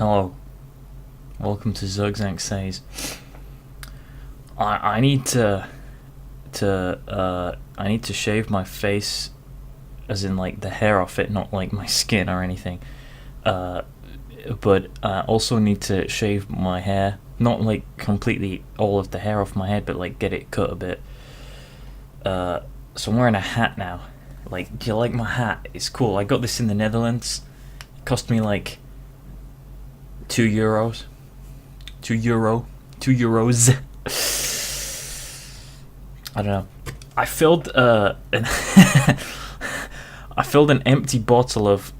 Hello, welcome to Zirkzank Says. I need I need to shave my face, as in like the hair off it, not like my skin or anything. But I also need to shave my hair, not like completely all of the hair off my head, but like get it cut a bit. So I'm wearing a hat now. Like, do you like my hat? It's cool. I got this in the Netherlands. It cost me like €2. €2. I don't know. I filled I filled an empty bottle of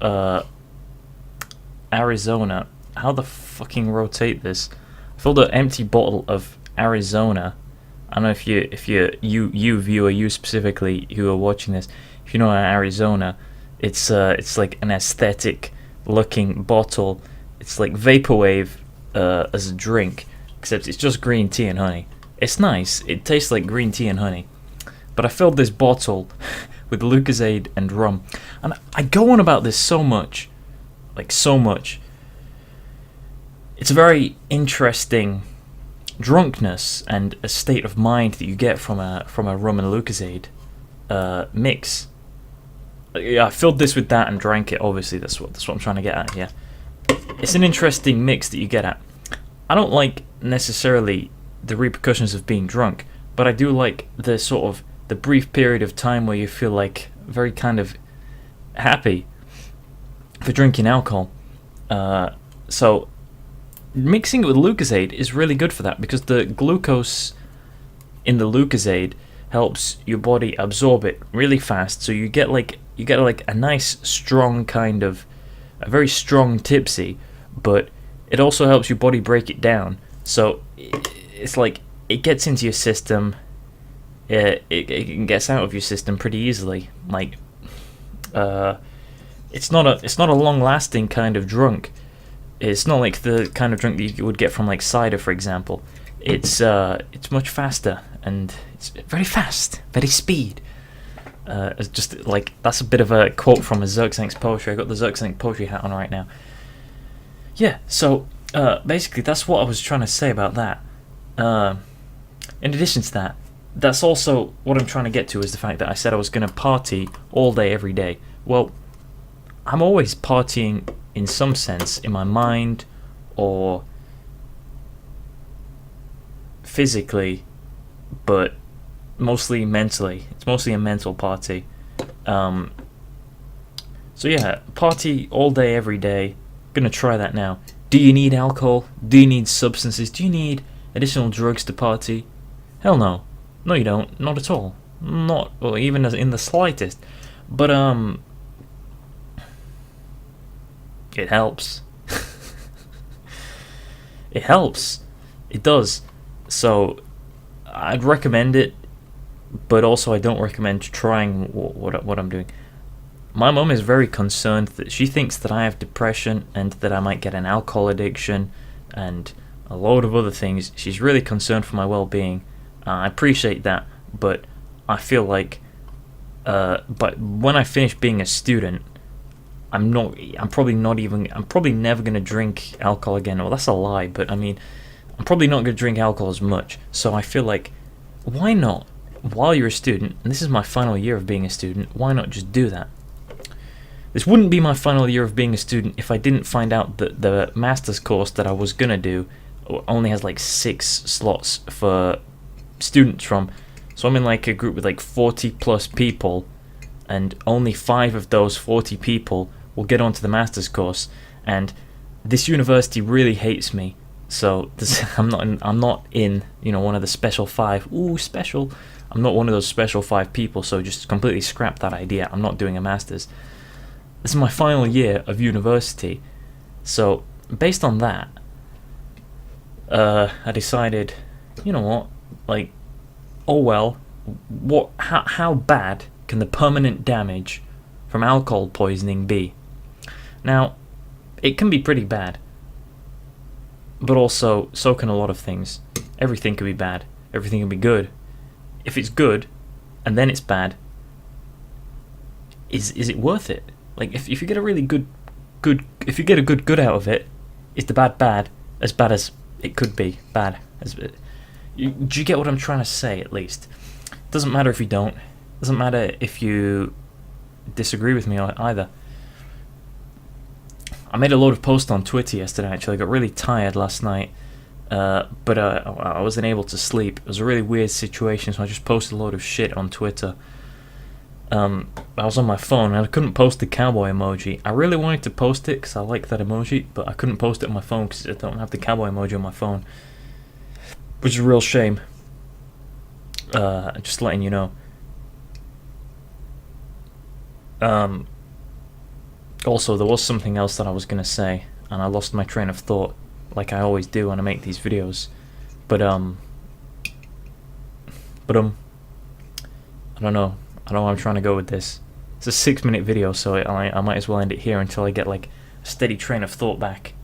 Arizona. How the fucking rotate this? I filled an empty bottle of Arizona. I don't know if you viewer, you specifically who are watching this, if you know Arizona, it's like an aesthetic looking bottle. It's like vaporwave as a drink, except it's just green tea and honey. It's nice. It tastes like green tea and honey. But I filled this bottle with Lucozade and rum, and I go on about this so much, like so much. It's a very interesting drunkenness and a state of mind that you get from a rum and Lucozade mix. Yeah, I filled this with that and drank it. Obviously, that's what I'm trying to get at here. It's an interesting mix that you get at. I don't like necessarily the repercussions of being drunk, but I do like the sort of the brief period of time where you feel like very kind of happy for drinking alcohol. So mixing it with Lucozade is really good for that, because the glucose in the Lucozade helps your body absorb it really fast. So you get like a nice strong kind of a very strong tipsy, but it also helps your body break it down. So it's like it gets into your system. It gets out of your system pretty easily. Like it's not a long lasting kind of drunk. It's not like the kind of drink that you would get from like cider, for example. It's much faster, and it's very fast, very speed. It's just like, that's a bit of a quote from a Zirkzank's poetry. I got the Zirkzank poetry hat on right now. Yeah, so basically that's what I was trying to say about that. In addition to that, that's also what I'm trying to get to, is the fact that I said I was going to party all day, every day. Well, I'm always partying in some sense, in my mind or physically, but mostly mentally. It's mostly a mental party. So yeah, party all day, every day. Gonna try that now. Do you need alcohol? Do you need substances? Do you need additional drugs to party? Hell no. No, you don't. Not at all. Not, or even as in the slightest. But it helps. It helps. It does. So I'd recommend it, but also I don't recommend trying what I'm doing. My mum is very concerned that she thinks that I have depression and that I might get an alcohol addiction and a load of other things. She's really concerned for my well-being. I appreciate that, but I feel like but when I finish being a student, I'm probably never going to drink alcohol again. Well, that's a lie, but I mean, I'm probably not going to drink alcohol as much. So I feel like, why not? While you're a student, and this is my final year of being a student, why not just do that? This wouldn't be my final year of being a student if I didn't find out that the master's course that I was going to do only has like 6 slots for students from. So I'm in like a group with like 40 plus people, and only 5 of those 40 people will get onto the master's course, and this university really hates me. So I'm not in one of the special 5. Ooh, special. I'm not one of those special 5 people, so just completely scrap that idea. I'm not doing a master's. This is my final year of university. So based on that, I decided, you know what, like, oh well, how bad can the permanent damage from alcohol poisoning be? Now, it can be pretty bad, but also so can a lot of things. Everything can be bad. Everything can be good. If it's good, and then it's bad, is it worth it? Like, if you get a really good out of it, Is the bad as bad as it could be? Bad as do you get what I'm trying to say? At least doesn't matter if you don't. Doesn't matter if you disagree with me either. I made a load of posts on Twitter yesterday. Actually, I got really tired last night, but I wasn't able to sleep. It was a really weird situation, so I just posted a load of shit on Twitter. I was on my phone and I couldn't post the cowboy emoji. I really wanted to post it because I like that emoji, but I couldn't post it on my phone because I don't have the cowboy emoji on my phone, which is a real shame. Just letting you know. Also, there was something else that I was gonna say, and I lost my train of thought, like I always do when I make these videos. But I don't know. I don't know where I'm trying to go with this. It's a 6-minute video, so I might as well end it here until I get like a steady train of thought back.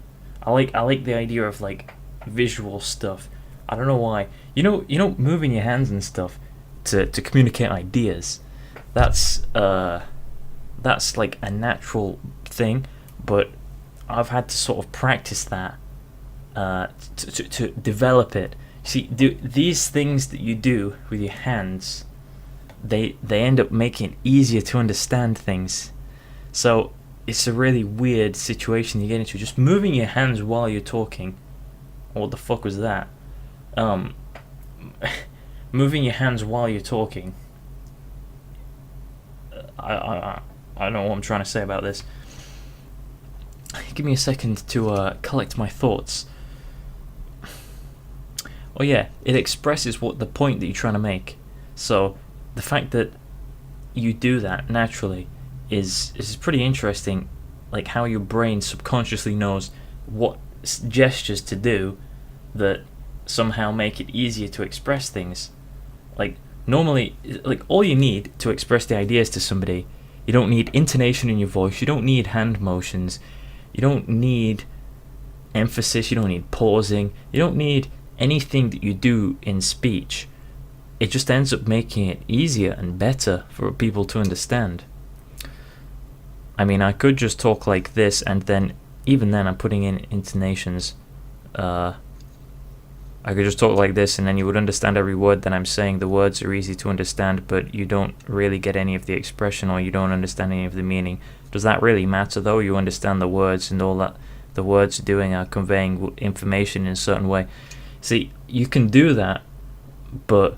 I like the idea of like visual stuff. I don't know why. You know, moving your hands and stuff to communicate ideas. That's like a natural thing, but I've had to sort of practice that to develop it. See, these things that you do with your hands, they end up making it easier to understand things. So it's a really weird situation you get into. Just moving your hands while you're talking. What the fuck was that? Moving your hands while you're talking. I don't know what I'm trying to say about this. Give me a second to collect my thoughts. Oh yeah, it expresses what the point that you're trying to make. So the fact that you do that naturally is pretty interesting. Like how your brain subconsciously knows what gestures to do that somehow make it easier to express things. Like normally, like all you need to express the ideas to somebody, you don't need intonation in your voice, you don't need hand motions, you don't need emphasis, you don't need pausing, you don't need anything that you do in speech. It just ends up making it easier and better for people to understand. I mean, I could just talk like this, and then even then I'm putting in intonations. I could just talk like this and then you would understand every word that I'm saying. The words are easy to understand, but you don't really get any of the expression, or you don't understand any of the meaning. Does that really matter though? You understand the words, and all that the words are doing are conveying information in a certain way. See, you can do that, but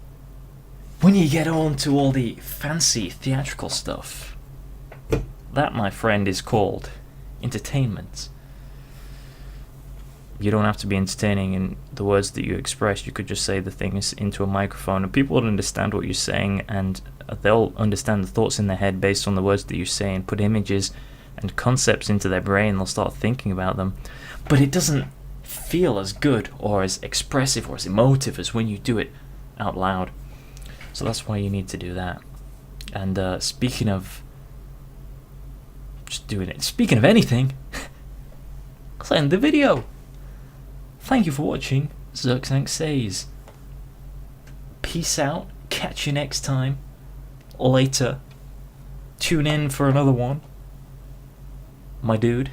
when you get on to all the fancy theatrical stuff, that, my friend, is called entertainment. You don't have to be entertaining in the words that you express. You could just say the things into a microphone and people will understand what you're saying, and they'll understand the thoughts in their head based on the words that you say, and put images and concepts into their brain. They'll start thinking about them. But it doesn't feel as good or as expressive or as emotive as when you do it out loud. So that's why you need to do that. And speaking of just doing it, speaking of anything, let's end the video. Thank you for watching. Zirkzank says, peace out, catch you next time, later, tune in for another one, my dude.